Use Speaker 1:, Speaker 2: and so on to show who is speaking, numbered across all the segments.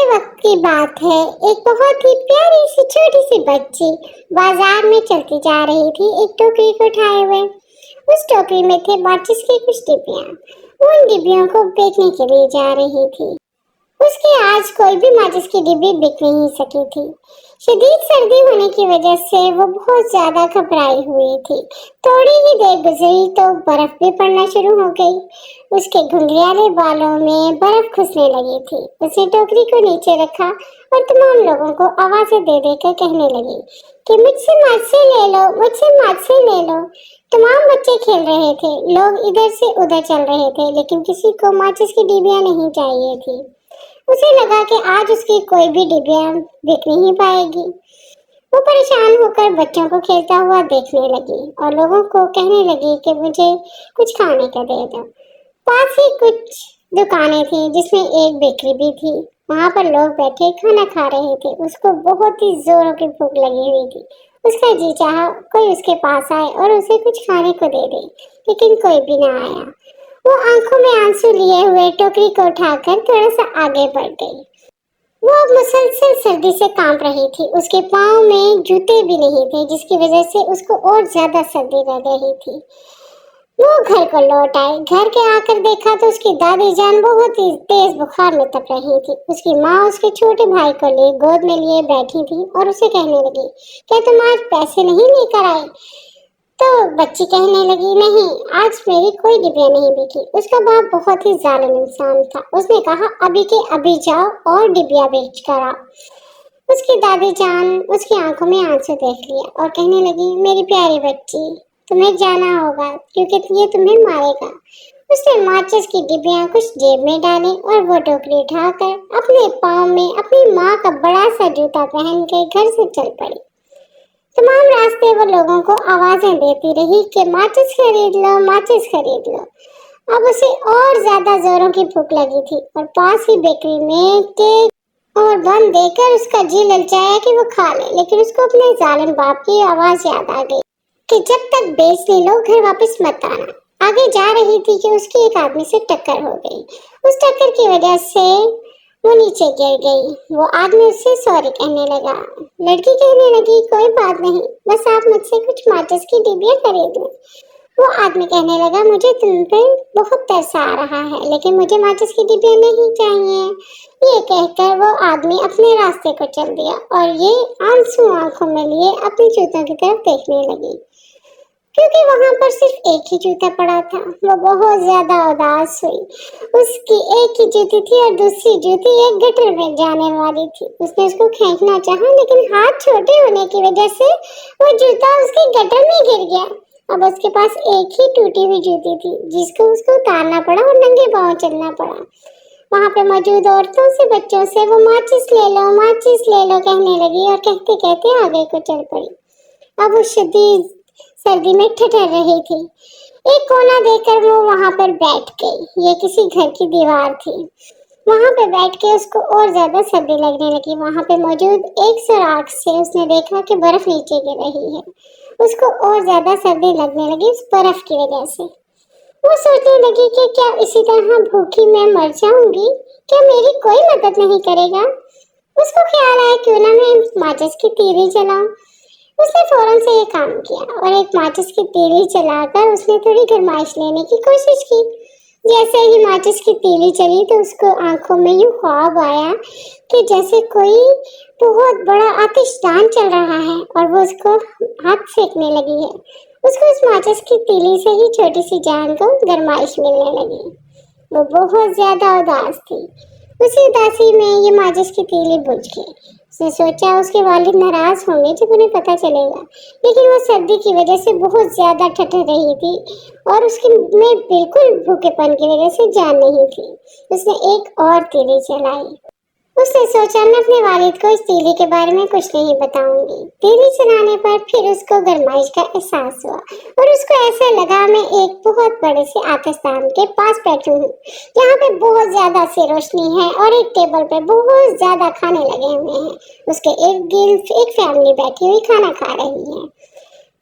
Speaker 1: وقت کی بات ہے، ایک بہت ہی پیاری سی چھوٹی سی بچی بازار میں چلتی جا رہی تھی ایک ٹوکری کو اٹھائے ہوئے۔ اس ٹوکری میں تھے ماچس کی کچھ ڈبیاں، وہ ان ڈبیوں کو بیچنے کے لیے جا رہی تھی۔ اس کی آج کوئی بھی ماچس کی ڈبی بک نہیں سکی تھی۔ شدید سردی ہونے کی وجہ سے وہ بہت زیادہ گھبرائی ہوئی تھی۔ تھوڑی ہی دیر گزری تو برف بھی پڑنا شروع ہو گئی۔ اس کے گھنگریالے بالوں میں برف کھسنے لگی تھی۔ اس نے ٹوکری کو نیچے رکھا اور تمام لوگوں کو آوازیں دے دے کر کہنے لگی کہ مجھ سے ماچسیں لے لو، مجھ سے ماچسیں لے لو۔ تمام بچے کھیل رہے تھے، لوگ ادھر سے ادھر چل رہے تھے، لیکن کسی کو ماچس کی ڈبیاں نہیں چاہیے تھی۔ اسے لگا کہ آج اس کی کوئی بھی ڈبیاں بک نہیں پائے گی۔ وہ پریشان ہو کر بچوں کو کھیلتا ہوا دیکھنے لگی اور لوگوں کو کہنے لگی کہ مجھے کچھ کھانے کا دے دو۔ پاس ہی کچھ دکانیں تھیں جس میں ایک بیکری بھی تھی۔ وہاں پر لوگ بیٹھے کھانا کھا رہے تھے۔ اس کو بہت ہی زوروں کی بھوک لگی ہوئی تھی۔ اس کا جی چاہا کوئی اس کے پاس آئے اور اسے کچھ کھانے کو دے دے، لیکن کوئی بھی نہ آیا۔ وہ آنکھوں میں آنسو لیے ہوئے ٹوکری کو اٹھا کر تھوڑا سا آگے بڑھ گئی۔ وہ اب مسلسل سردی سے کانپ رہی تھی۔ اس کے پاؤں میں جوتے بھی نہیں تھے، جس کی وجہ سے اس کو اور زیادہ سردی لگ رہی تھی۔ وہ گھر کو لوٹ آئی۔ گھر کے آ کر دیکھا تو اس کی دادی جان بہت ہی تیز بخار میں تپ رہی تھی۔ اس کی ماں اس کے چھوٹے بھائی کو گود میں لیے بیٹھی تھی اور اسے کہنے لگی، کیا تم آج پیسے نہیں لے کر آئے؟ تو بچی کہنے لگی، نہیں، آج میری کوئی ڈبیا نہیں بکی۔ اس کا باپ بہت ہی ظالم انسان تھا۔ اس نے کہا، ابھی کے ابھی جاؤ اور ڈبیا بیچ کر آؤ۔ اس کی دادی جان اس کی آنکھوں میں آنسو دیکھ لیا اور کہنے لگی، میری پیاری بچی، تمہیں جانا ہوگا کیونکہ یہ تمہیں مارے گا۔ اس نے ماچس کی ڈبیاں کچھ جیب میں ڈالے اور وہ ٹوکری اٹھا کر اپنے پاؤں میں اپنی ماں کا بڑا سا جوتا پہن کے گھر سے چل پڑی۔ تمام راستے وہ لوگوں کو آوازیں دیتی رہی کہ ماچس خرید لو، ماچس خرید لو۔ اب اسے اور زیادہ زوروں کی بھوک لگی تھی اور پاس ہی بیکری میں کیک اور بن دے کر اس کا جی للچایا کہ وہ کھا لے، لیکن اس کو اپنے ظالم باپ کی آواز یاد آ گئی کہ جب تک بیچ نہیں لو گھر واپس مت آنا۔ آگے جا رہی تھی کہ اس کی ایک آدمی سے ٹکر ہو گئی۔ اس ٹکر کی وجہ سے وہ نیچے گر گئی۔ وہ آدمی اس سے سوری کہنے لگا۔ لڑکی کہنے لگی، کوئی بات نہیں، بس آپ مجھ سے کچھ ماچس کی ڈبیاں خرید لیں۔ وہ آدمی کہنے لگا، مجھے تم پہ بہت ترس آ رہا ہے، لیکن مجھے ماچس کی ڈبیاں نہیں چاہیے۔ یہ کہہ کر وہ آدمی اپنے راستے کو چل دیا اور یہ آنسو آنکھوں میں لیے اپنی جوتوں کی طرف دیکھنے لگی، کیونکہ وہاں پر صرف ایک ہی جوتا پڑا تھا۔ وہ بہت زیادہ اداس ہوئی۔ اس کی ایک ہی جوتی تھی اور دوسری جوتی ایک گٹر میں جانے والی تھی۔ اس نے اس کو کھینچنا چاہا، لیکن ہاتھ چھوٹے ہونے کی وجہ سے وہ جوتا اس کے گٹر میں گر گیا۔ اب اس کے پاس ایک ہی ٹوٹی ہوئی جوتی تھی، جس کو اس کو اتارنا پڑا اور ننگے پاؤں چلنا پڑا۔ وہاں پہ موجود عورتوں سے، بچوں سے وہ ماچس لے لو، ماچس لے لو کہنے لگی اور کہتے کہتے آگے کو چل پڑی۔ اب وہ شدید سردی میں ٹھٹر رہی تھی۔ ایک کونا دے کر وہ وہاں پر بیٹھ گئی۔ یہ کسی گھر کی دیوار تھی۔ وہاں پہ بیٹھ کے اس کو اور زیادہ سردی لگنے لگی۔ وہاں پہ موجود ایک سوراخ سے اس نے دیکھا کہ برف نیچے گر رہی ہے۔ اس کو اور زیادہ سردی لگنے لگی اس برف کی وجہ سے۔ وہ سوچنے لگی کہ کیا اسی طرح بھوکی میں مر جاؤں گی؟ کیا میری کوئی مدد نہیں کرے گا؟ اس کو خیال آیا، کیوں نہ میں ماچس کی تیلی جلاؤں۔ اس نے فوراً سے یہ کام کیا اور ایک ماچس کی تیلی چلا کر اس نے تھوڑی گرمائش لینے کی کوشش کی۔ جیسے ہی ماچس کی تیلی چلی تو اس کو آنکھوں میں یوں خواب آیا کہ جیسے کوئی بہت بڑا آتش دان چل رہا ہے اور وہ اس کو ہاتھ سینکنے لگی ہے۔ اس کو اس ماچس کی تیلی سے ہی چھوٹی سی جان کو گرمائش ملنے لگی۔ وہ بہت زیادہ اداس تھی۔ اسی اداسی میں یہ ماچس کی تیلی بجھ گئی۔ اس نے سوچا اس کے والد ناراض ہوں گے جب انہیں پتہ چلے گا، لیکن وہ سردی کی وجہ سے بہت زیادہ ٹھٹر رہی تھی اور اس میں بالکل بھوکے پن کی وجہ سے جان نہیں تھی۔ اس نے ایک اور تیلی چلائی۔ اس نے سوچا میں اپنے والد کو اس تیلی کے بارے میں کچھ نہیں بتاؤں گی۔ تیلی چلانے پر پھر اس کو گرمائش کا احساس ہوا اور اس کو ایسا لگا میں ایک بہت بڑے سے آتش دان کے پاس بیٹھی ہوں، جہاں پہ بہت زیادہ سی روشنی ہے اور ایک ٹیبل پہ بہت زیادہ کھانے لگے ہوئے ہیں۔ اس کے ارد گرد ایک فیملی بیٹھی ہوئی کھانا کھا رہی ہے۔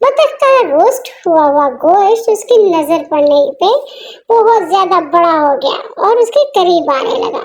Speaker 1: بطخ کا روسٹ ہوا گوشت اس کی نظر پڑنے پہ بہت زیادہ بڑا ہو گیا اور اس کے قریب آنے لگا۔